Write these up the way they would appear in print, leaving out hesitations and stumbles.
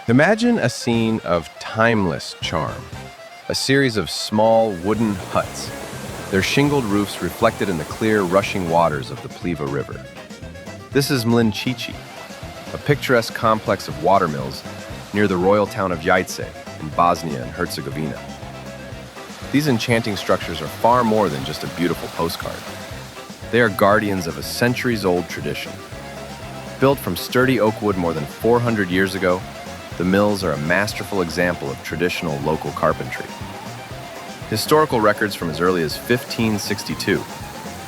Imagine a scene of timeless charm. A series of small wooden huts, their shingled roofs reflected in the clear, rushing waters of the Pliva River. This is Mlinčići, a picturesque complex of water mills near the royal town of Jajce in Bosnia and Herzegovina. These enchanting structures are far more than just a beautiful postcard. They are guardians of a centuries-old tradition. Built from sturdy oak wood more than 400 years ago, the mills are a masterful example of traditional local carpentry. Historical records from as early as 1562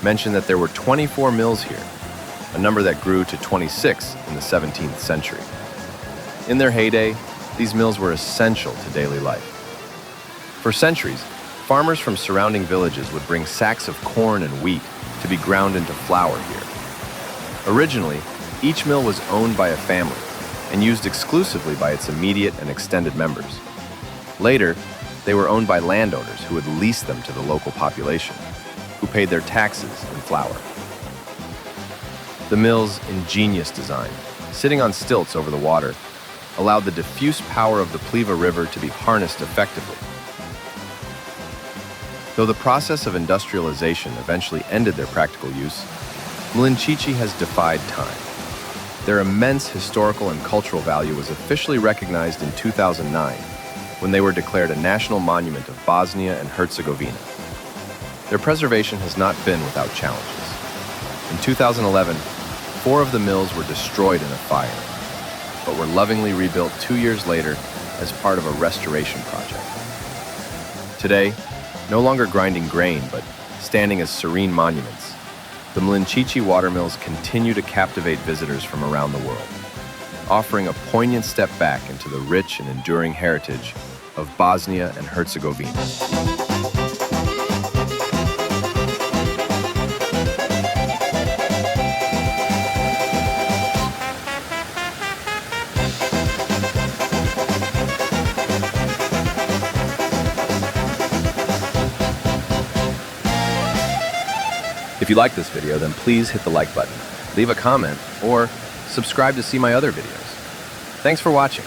mention that there were 24 mills here, a number that grew to 26 in the 17th century. In their heyday, these mills were essential to daily life. For centuries, farmers from surrounding villages would bring sacks of corn and wheat to be ground into flour here. Originally, each mill was owned by a family and used exclusively by its immediate and extended members. Later, they were owned by landowners who would lease them to the local population, who paid their taxes in flour. The mill's ingenious design, sitting on stilts over the water, allowed the diffuse power of the Pliva River to be harnessed effectively. Though the process of industrialization eventually ended their practical use, Mlinčići has defied time. Their immense historical and cultural value was officially recognized in 2009 when they were declared a national monument of Bosnia and Herzegovina. Their preservation has not been without challenges. In 2011, 4 of the mills were destroyed in a fire, but were lovingly rebuilt 2 years later as part of a restoration project. Today, no longer grinding grain, but standing as serene monuments, the Mlinčići Water Mills continue to captivate visitors from around the world, offering a poignant step back into the rich and enduring heritage of Bosnia and Herzegovina. If you like this video, then please hit the like button, leave a comment, or subscribe to see my other videos. Thanks for watching.